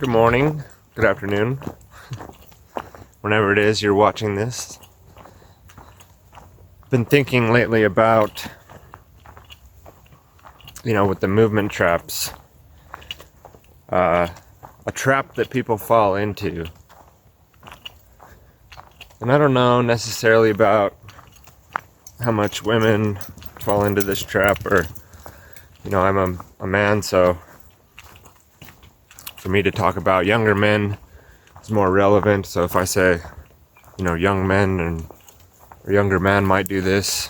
Good morning, good afternoon, whenever it is you're watching this. Been thinking lately about, with the movement traps, a trap that people fall into. And I don't know necessarily about how much women fall into this trap, or, I'm a man, so for me to talk about younger men is more relevant. So if I say, young men or younger man might do this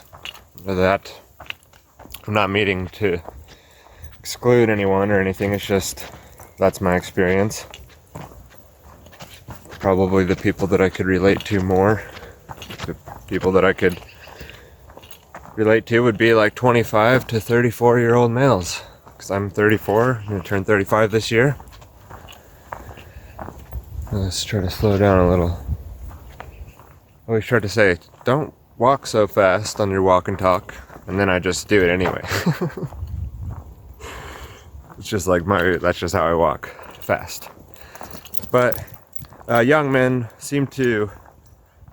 or that, I'm not meaning to exclude anyone or anything. It's just, that's my experience. Probably the people that I could relate to more, the people that I could relate to would be like 25 to 34-year-old males. Because I'm 34, I'm going to turn 35 this year. Let's try to slow down a little. I always try to say, don't walk so fast on your walk and talk, and then I just do it anyway. It's just like that's just how I walk, fast. But young men seem to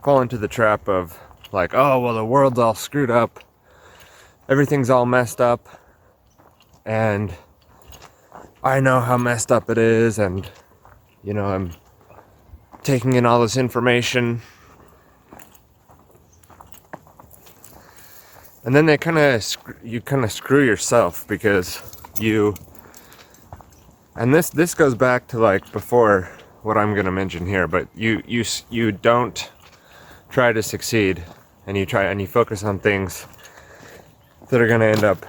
fall into the trap of like, oh, well, the world's all screwed up, everything's all messed up, and I know how messed up it is, and I'm taking in all this information, and then you kind of screw yourself, because and this goes back to like before what I'm gonna mention here, but you don't try to succeed, and you focus on things that are gonna end up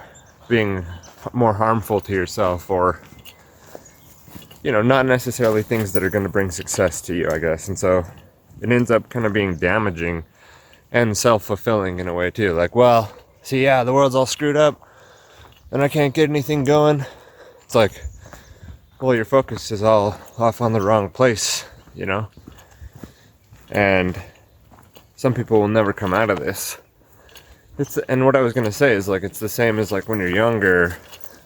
being more harmful to yourself, or not necessarily things that are going to bring success to you, I guess. And so it ends up kind of being damaging and self-fulfilling in a way too. Like, well, see, yeah, the world's all screwed up and I can't get anything going. It's like, well, your focus is all off on the wrong place, and some people will never come out of this. And what I was going to say is, like, it's the same as like when you're younger.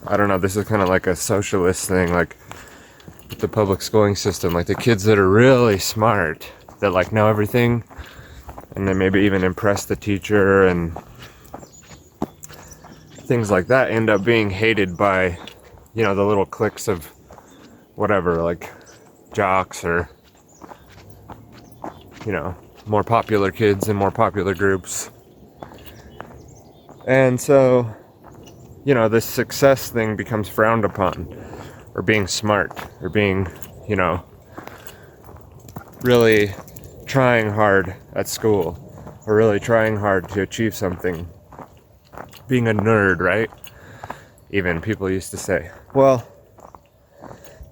I don't know, this is kind of like a socialist thing, like the public schooling system, like the kids that are really smart, that like know everything, and then maybe even impress the teacher and things like that, end up being hated by, the little cliques of whatever, like jocks or, more popular kids in more popular groups. And so, this success thing becomes frowned upon, or being smart, or being, really trying hard at school, or really trying hard to achieve something. Being a nerd, right? Even people used to say. Well,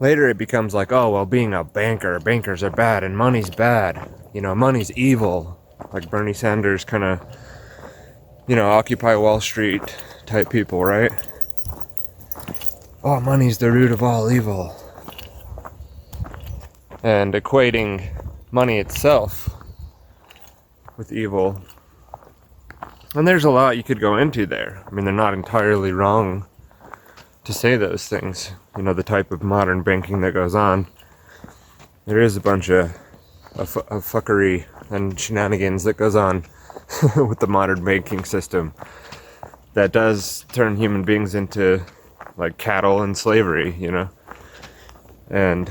later it becomes like, oh, well, being a bankers are bad, and money's bad. Money's evil. Like Bernie Sanders kind of, Occupy Wall Street type people, right? Oh, money's the root of all evil. And equating money itself with evil. And there's a lot you could go into there. I mean, they're not entirely wrong to say those things. The type of modern banking that goes on. There is a bunch of fuckery and shenanigans that goes on with the modern banking system that does turn human beings into like cattle and slavery, and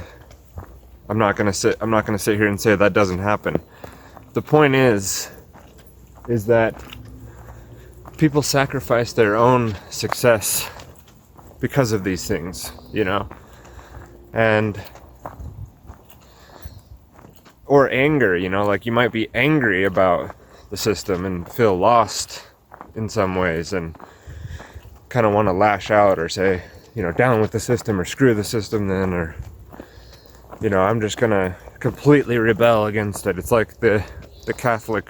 I'm not gonna sit here and say that doesn't happen. The point is that people sacrifice their own success because of these things, and or anger, like you might be angry about the system and feel lost in some ways, and kind of want to lash out or say, down with the system, or screw the system then, or, I'm just going to completely rebel against it. It's like the Catholic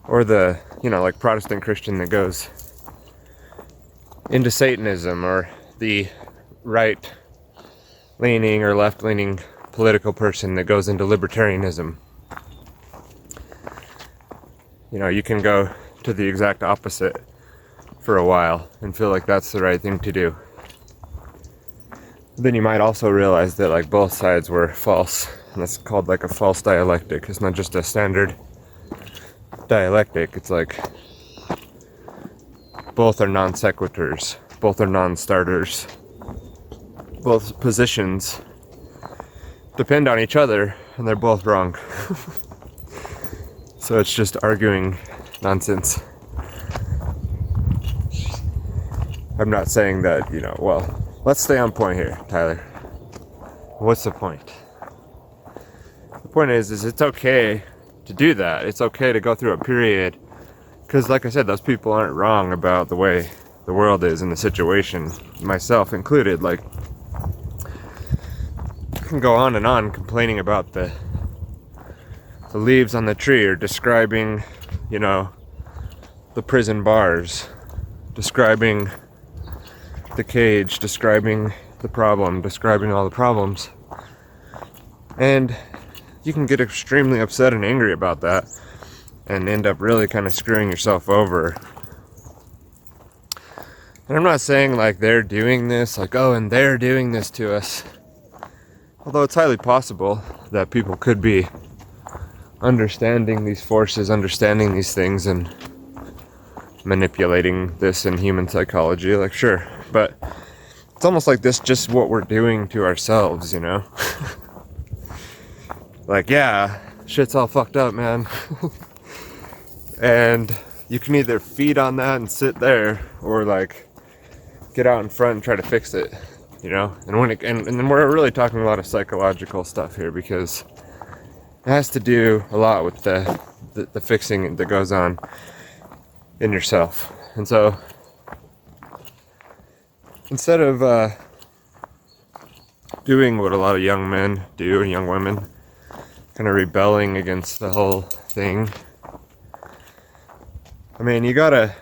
or the, like Protestant Christian that goes into Satanism, or the right-leaning or left-leaning political person that goes into libertarianism. You can go to the exact opposite for a while and feel like that's the right thing to do. Then you might also realize that like both sides were false, and that's called like a false dialectic. It's not just a standard dialectic. It's like both are non sequiturs, both are non-starters, both positions depend on each other, and they're both wrong. So it's just arguing nonsense. I'm not saying that, well, let's stay on point here, Tyler. What's the point? The point is it's okay to do that. It's okay to go through a period, because like I said, those people aren't wrong about the way the world is in the situation, myself included. Like, I can go on and on complaining about the leaves on the tree, or describing, the prison bars, describing the cage, describing the problem, describing all the problems. And you can get extremely upset and angry about that and end up really kind of screwing yourself over. And I'm not saying like they're doing this, like, oh, and they're doing this to us. Although it's highly possible that people could be understanding these forces, understanding these things, and manipulating this in human psychology, like, sure. But it's almost like this just what we're doing to ourselves, Like, yeah, shit's all fucked up, man. And you can either feed on that and sit there, or like get out in front and try to fix it, And when and then we're really talking a lot of psychological stuff here, because it has to do a lot with the fixing that goes on in yourself. And so instead of doing what a lot of young men do, and young women, kind of rebelling against the whole thing, I mean, you gotta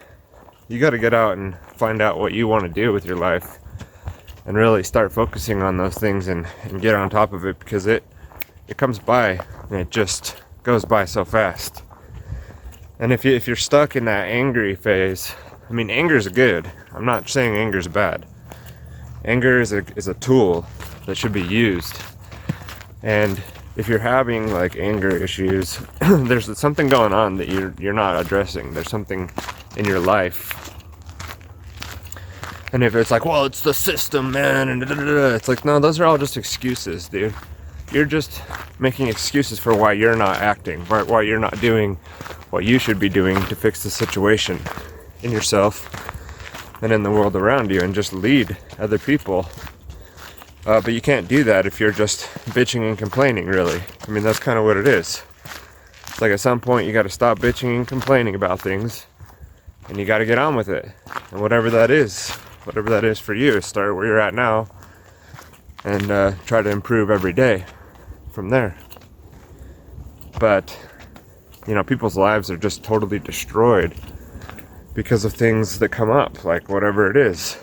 get out and find out what you want to do with your life, and really start focusing on those things, and get on top of it, because it comes by, and it just goes by so fast. And if you're stuck in that angry phase, I mean, anger's good. I'm not saying anger's bad. Anger is a tool that should be used. And if you're having like anger issues, there's something going on that you're not addressing. There's something in your life. And if it's like, well, it's the system, man, and it's like, no, those are all just excuses, dude. You're just making excuses for why you're not acting, why you're not doing what you should be doing to fix the situation in yourself and in the world around you, and just lead other people. But you can't do that if you're just bitching and complaining, really. I mean, that's kind of what it is. It's like, at some point you got to stop bitching and complaining about things, and you got to get on with it. And whatever that is for you, start where you're at now, and try to improve every day from there. But people's lives are just totally destroyed because of things that come up, like whatever it is.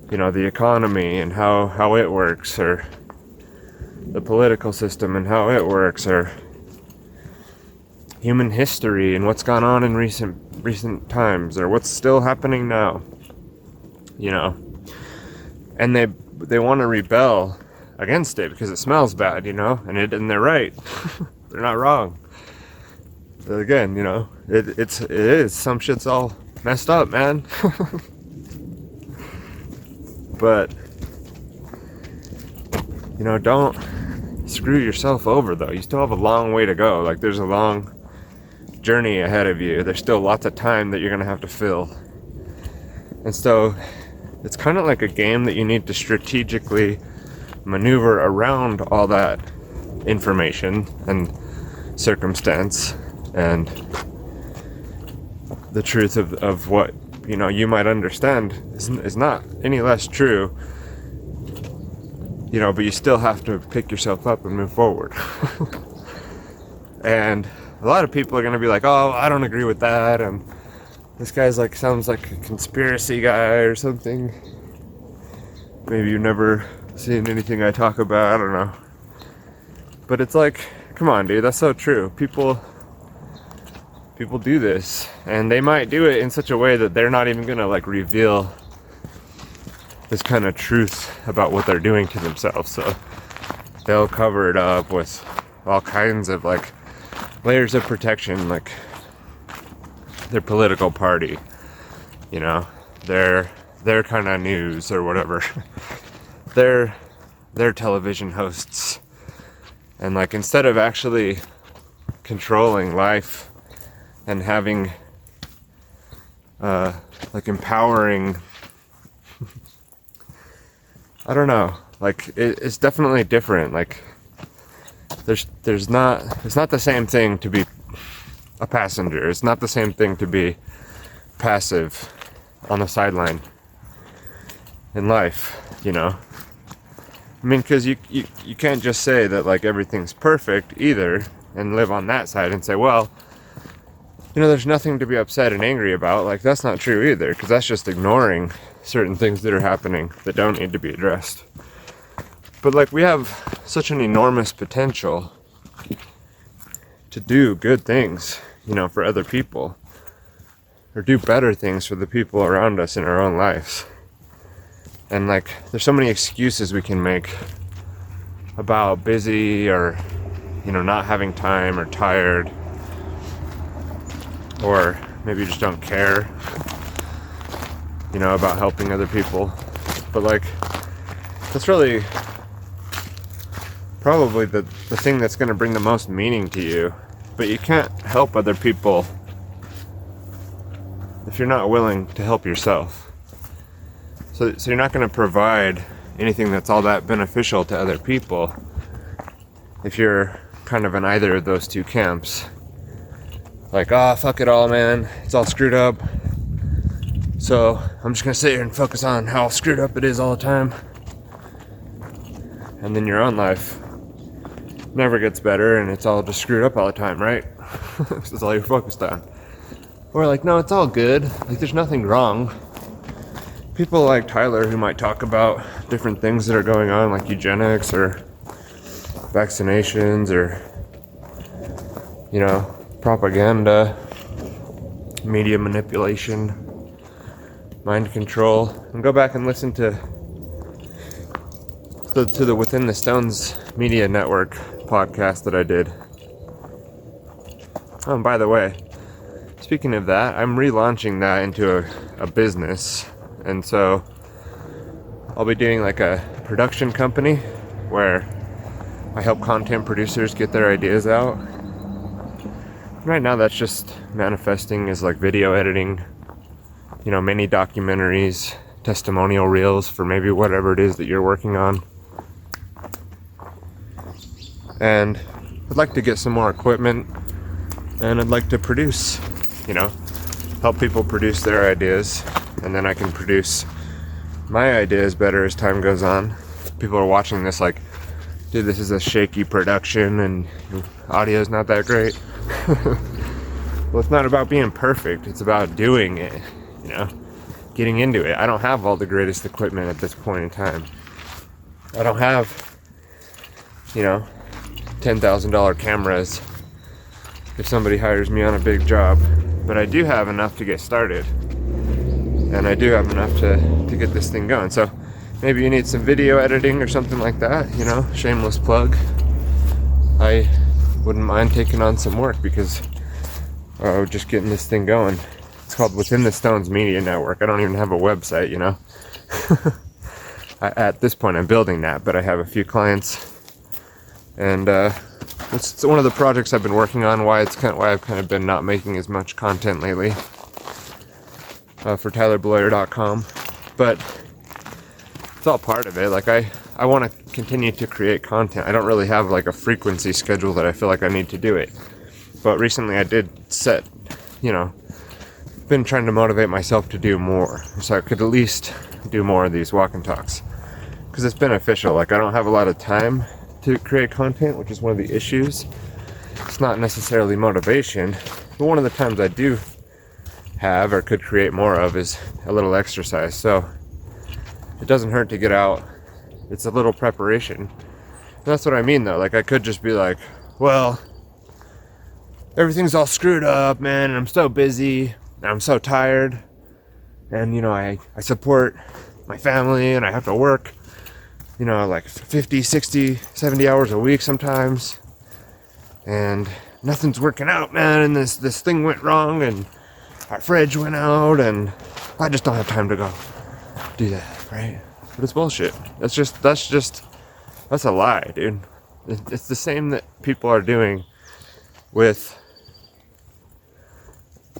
The economy and how it works, or the political system and how it works, or human history and what's gone on in recent times, or what's still happening now. And they want to rebel against it because it smells bad, and they're right. They're not wrong. But again, it is, some shit's all messed up, man. But don't screw yourself over, though. You still have a long way to go. Like, there's a long journey ahead of you. There's still lots of time that you're gonna have to fill. And so it's kind of like a game that you need to strategically maneuver around all that information and circumstance, and the truth of what you might understand is not any less true, but you still have to pick yourself up and move forward. And a lot of people are going to be like, oh, I don't agree with that, and this guy's like, sounds like a conspiracy guy or something. Maybe you've never seen anything I talk about, I don't know. But it's like, come on, dude, that's so true. People do this, and they might do it in such a way that they're not even gonna like reveal this kind of truth about what they're doing to themselves. So they'll cover it up with all kinds of like layers of protection, like their political party, you know, their kind of news or whatever, their television hosts. And like, instead of actually controlling life and having like empowering, I don't know, like it's definitely different. Like it's not the same thing to be a passenger. It's not the same thing to be passive on the sideline in life, you know. I mean, because you can't just say that like everything's perfect either and live on that side and say, well, you know, there's nothing to be upset and angry about. Like, that's not true either, because that's just ignoring certain things that are happening that don't need to be addressed. But like, we have such an enormous potential to do good things, you know, for other people, or do better things for the people around us in our own lives. And like, there's so many excuses we can make about busy, or, you know, not having time, or tired, or maybe you just don't care, you know, about helping other people. But like, that's really probably the thing that's going to bring the most meaning to you. But you can't help other people if you're not willing to help yourself. So you're not going to provide anything that's all that beneficial to other people if you're kind of in either of those two camps. Like, oh, fuck it all, man, it's all screwed up, so I'm just gonna sit here and focus on how screwed up it is all the time. And then your own life never gets better, and it's all just screwed up all the time, right? That's all you're focused on. Or like, no, it's all good, like there's nothing wrong. People like Tyler, who might talk about different things that are going on, like eugenics or vaccinations, or, you know, propaganda, media manipulation, mind control, and go back and listen to the Within the Stones Media Network podcast that I did. Oh, and by the way, speaking of that, I'm relaunching that into a business, and so I'll be doing like a production company where I help content producers get their ideas out. Right now, that's just manifesting as like video editing, you know, mini documentaries, testimonial reels for maybe whatever it is that you're working on. And I'd like to get some more equipment, and I'd like to produce, you know, help people produce their ideas, and then I can produce my ideas better as time goes on. People are watching this like, dude, this is a shaky production and audio's not that great. Well, it's not about being perfect, it's about doing it, you know, getting into it. I don't have all the greatest equipment at this point in time. I don't have, you know, $10,000 cameras if somebody hires me on a big job, but I do have enough to get started, and I do have enough to get this thing going. So maybe you need some video editing or something like that, you know, shameless plug. I wouldn't mind taking on some work, because just getting this thing going. It's called Within the Stones Media Network. I don't even have a website, you know. At this point I'm building that, but I have a few clients, and it's one of the projects I've been working on, why I've kind of been not making as much content lately for TylerBloyer.com, but it's all part of it. Like, I want to continue to create content. I don't really have like a frequency schedule that I feel like I need to do it, but recently I did set, you know, been trying to motivate myself to do more, so I could at least do more of these walk and talks, because it's beneficial. Like, I don't have a lot of time to create content, which is one of the issues. It's not necessarily motivation, but one of the times I do have or could create more of is a little exercise. So it doesn't hurt to get out. It's a little preparation. And that's what I mean, though. Like, I could just be like, well, everything's all screwed up, man, and I'm so busy, and I'm so tired, and, you know, I support my family, and I have to work, you know, like 50, 60, 70 hours a week sometimes, and nothing's working out, man, and this thing went wrong, and our fridge went out, and I just don't have time to go do that, right? But it's bullshit. That's a lie, dude. It's the same that people are doing with,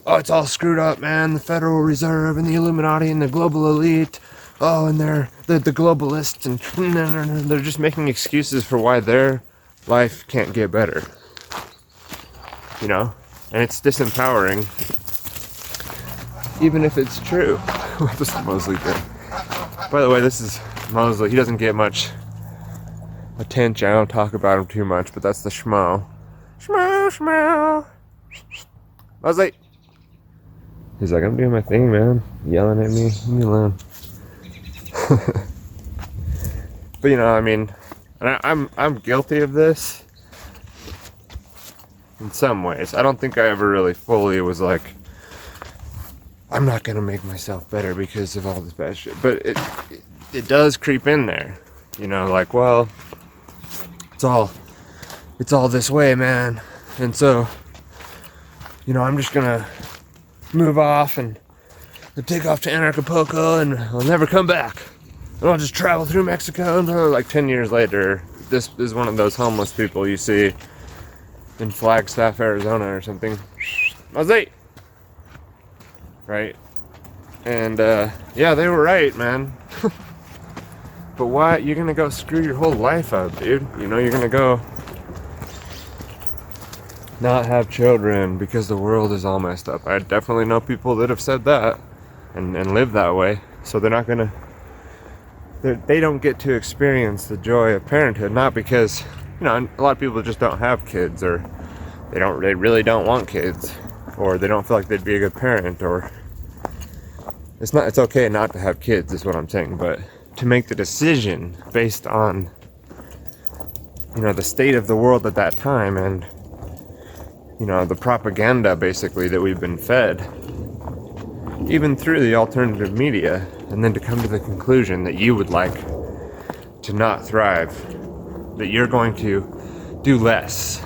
oh, it's all screwed up, man, the Federal Reserve and the Illuminati and the global elite, oh, and they're the globalists, and they're just making excuses for why their life can't get better, you know? And it's disempowering, even if it's true. What does Mosley do? By the way, this is Mosley. He doesn't get much attention. I don't talk about him too much, but that's the schmo. Schmo. Mosley. He's like, I'm doing my thing, man. Yelling at me. Leave me alone. But you know, I mean, and I'm guilty of this in some ways. I don't think I ever really fully was like, I'm not gonna make myself better because of all this bad shit. But it does creep in there, you know, like, well, it's all this way, man. And so, you know, I'm just gonna move off and take off to Acapulco, and I'll never come back. And I'll just travel through Mexico. And like 10 years later, this is one of those homeless people you see in Flagstaff, Arizona or something. Mosey! Right? And yeah, they were right, man. But why? You're gonna go screw your whole life up, dude. You know, you're gonna go not have children because the world is all messed up. I definitely know people that have said that and live that way. So they're not gonna, they don't get to experience the joy of parenthood, not because, you know, a lot of people just don't have kids, or they really don't want kids, or they don't feel like they'd be a good parent, or it's okay not to have kids is what I'm saying, but to make the decision based on, you know, the state of the world at that time, and, you know, the propaganda basically that we've been fed, even through the alternative media, and then to come to the conclusion that you would like to not thrive, that you're going to do less.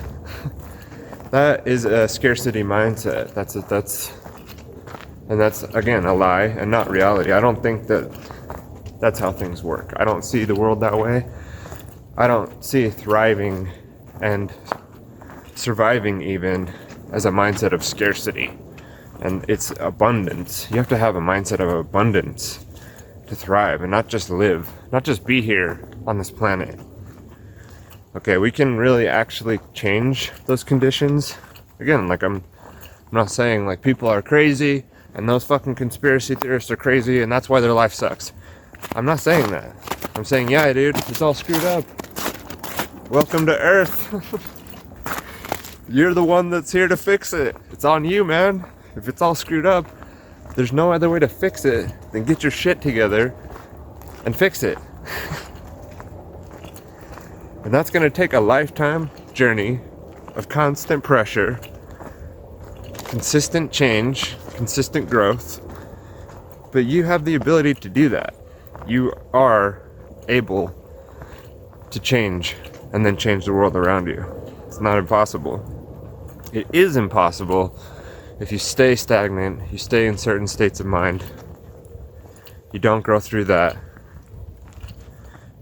That is a scarcity mindset. That's again a lie and not reality. I don't think that's how things work. I don't see the world that way. I don't see thriving and surviving even as a mindset of scarcity. And it's abundance. You have to have a mindset of abundance to thrive and not just live, not just be here on this planet. Okay, we can really actually change those conditions. Again, like I'm not saying like people are crazy and those fucking conspiracy theorists are crazy and that's why their life sucks. I'm not saying that. I'm saying, yeah, dude, it's all screwed up. Welcome to Earth. You're the one that's here to fix it. It's on you, man. If it's all screwed up, there's no other way to fix it than get your shit together and fix it. And that's going to take a lifetime journey of constant pressure, consistent change, consistent growth. But you have the ability to do that. You are able to change and then change the world around you. It's not impossible. It is impossible if you stay stagnant, you stay in certain states of mind, you don't grow through that,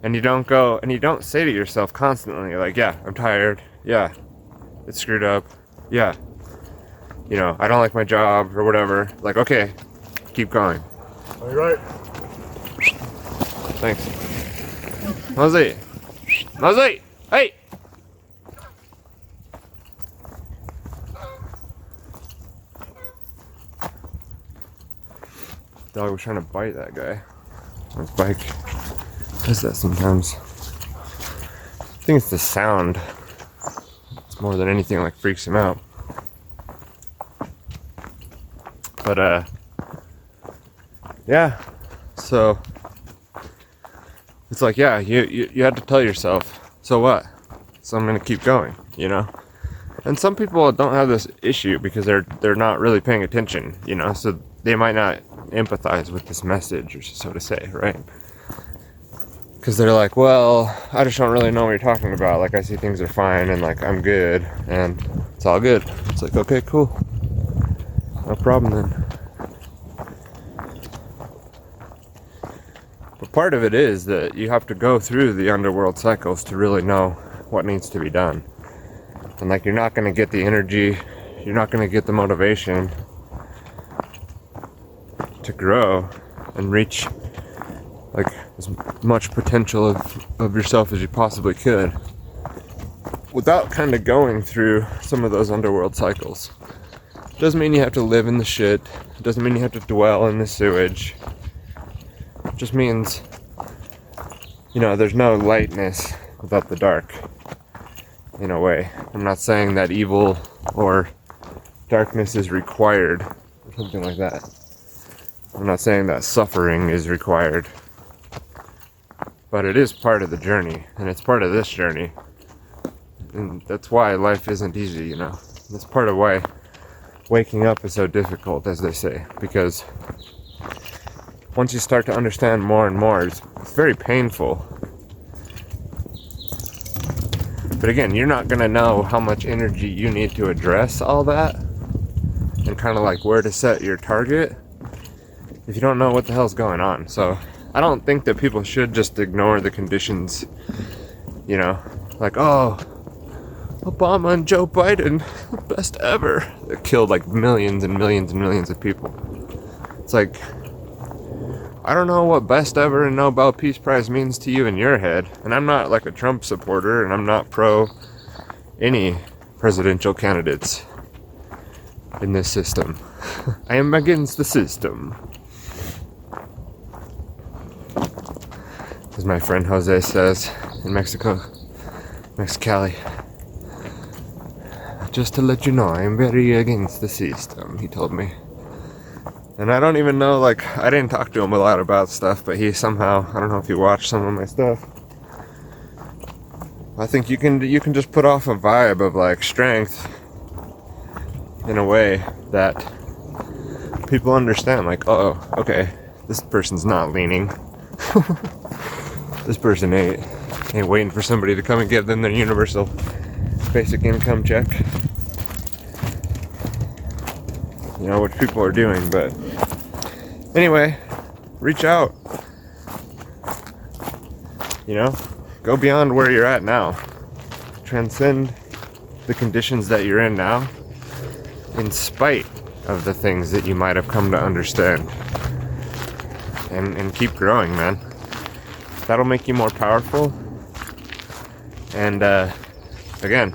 and you don't say to yourself constantly, like, yeah, I'm tired, yeah, it's screwed up, yeah, you know, I don't like my job, or whatever. Like, okay, keep going. All right. Thanks. Mosey! Mosey! Hey! Dog was trying to bite that guy on his bike. Does that sometimes. I think it's the sound. It's more than anything like freaks him out. But yeah. So it's like, yeah, you had to tell yourself, so what? So I'm gonna keep going, you know? And some people don't have this issue because they're not really paying attention, you know, so they might not empathize with this message, or so to say, right? Because they're like, well, I just don't really know what you're talking about. Like, I see things are fine, and like, I'm good, and it's all good. It's like, okay, cool. No problem then. But part of it is that you have to go through the underworld cycles to really know what needs to be done. And like, you're not going to get the energy, you're not going to get the motivation to grow and reach like as much potential of yourself as you possibly could without kind of going through some of those underworld cycles. Doesn't mean you have to live in the shit. Doesn't mean you have to dwell in the sewage. It just means, there's no lightness without the dark, in a way. I'm not saying that evil or darkness is required or something like that. I'm not saying that suffering is required. But it is part of the journey, and it's part of this journey. And that's why life isn't easy, That's part of why waking up is so difficult, as they say. Because once you start to understand more and more, it's very painful. But again, you're not going to know how much energy you need to address all that, and kind of like where to set your target, if you don't know what the hell's going on. So I don't think that people should just ignore the conditions, like, oh, Obama and Joe Biden, best ever. They killed like millions and millions and millions of people. It's like, I don't know what best ever and Nobel Peace Prize means to you in your head. And I'm not like a Trump supporter, and I'm not pro any presidential candidates in this system. I am against the system. As my friend Jose says in Mexicali. Just to let you know, I am very against the system, he told me. And I don't even know, I didn't talk to him a lot about stuff, but he somehow, I don't know if you watched some of my stuff. I think you can just put off a vibe of strength in a way that people understand, oh, okay, this person's not leaning. This person ain't waiting for somebody to come and give them their universal basic income check. Which people are doing. But anyway, reach out. Go beyond where you're at now. Transcend the conditions that you're in now, in spite of the things that you might have come to understand. And keep growing, man. That'll make you more powerful. And again,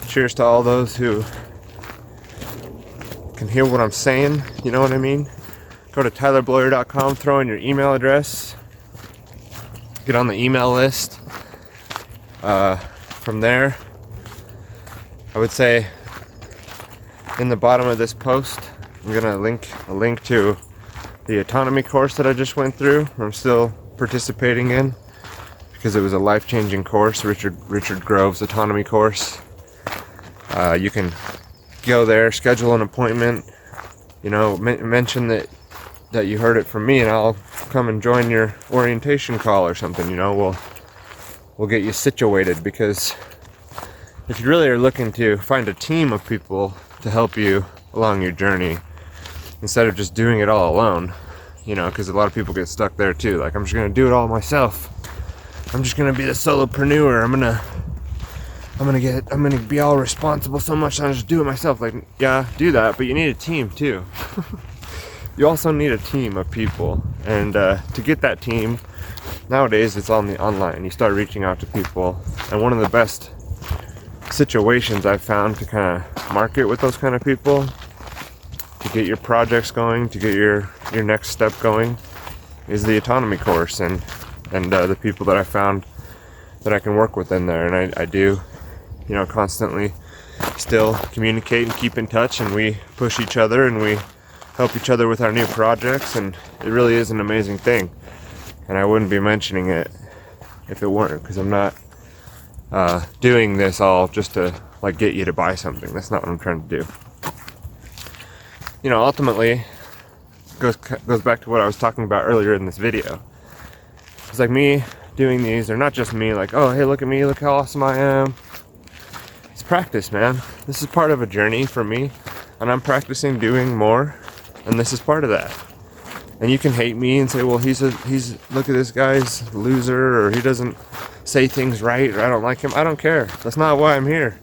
cheers to all those who can hear what I'm saying. You know what I mean? Go to tylerbloyer.com, throw in your email address, get on the email list. From there, I would say in the bottom of this post, I'm gonna link a link to the autonomy course that I just went through. I'm still participating in because it was a life-changing course, Richard Grove's autonomy course. You can go there, schedule an appointment, mention that you heard it from me, and I'll come and join your orientation call or something. We'll get you situated, because if you really are looking to find a team of people to help you along your journey instead of just doing it all alone, because a lot of people get stuck there too. I'm just gonna do it all myself. I'm just gonna be the solopreneur. I'm gonna be all responsible so much that I'll just do it myself. Yeah, do that, but you need a team too. You also need a team of people, and to get that team, nowadays it's on the online. You start reaching out to people, and one of the best situations I've found to kind of market with those kind of people, to get your projects going, to get your next step going, is the autonomy course, and the people that I found that I can work with in there. And I do, constantly still communicate and keep in touch, and we push each other and we help each other with our new projects, and it really is an amazing thing. And I wouldn't be mentioning it if it weren't, because I'm not doing this all just to get you to buy something. That's not what I'm trying to do. Ultimately, goes back to what I was talking about earlier in this video. It's like me doing these, or not just me, like, oh, hey, look at me, look how awesome I am. It's practice, man. This is part of a journey for me, and I'm practicing doing more, and this is part of that. And you can hate me and say, well, he's look at this guy's a loser, or he doesn't say things right, or I don't like him. I don't care. That's not why I'm here.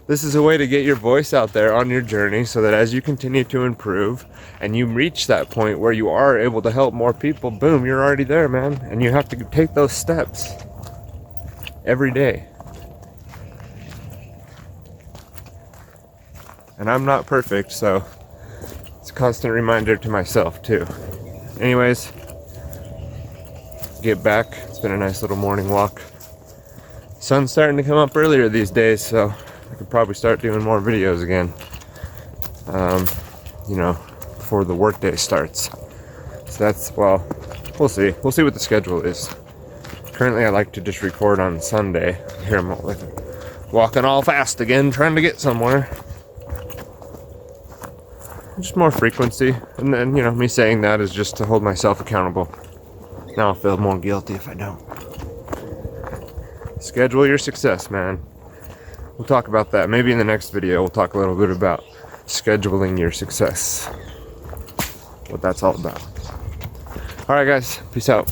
This is a way to get your voice out there on your journey, so that as you continue to improve and you reach that point where you are able to help more people, boom, you're already there, man. And you have to take those steps every day. And I'm not perfect, so it's a constant reminder to myself too. Anyways, get back. It's been a nice little morning walk. Sun's starting to come up earlier these days, so I could probably start doing more videos again, before the workday starts. So that's, well, we'll see. We'll see what the schedule is. Currently, I like to just record on Sunday. Here I'm like walking all fast again, trying to get somewhere. Just more frequency. And then, me saying that is just to hold myself accountable. Now I'll feel more guilty if I don't. Schedule your success, man. We'll talk about that. Maybe in the next video, we'll talk a little bit about scheduling your success. What that's all about. All right, guys. Peace out.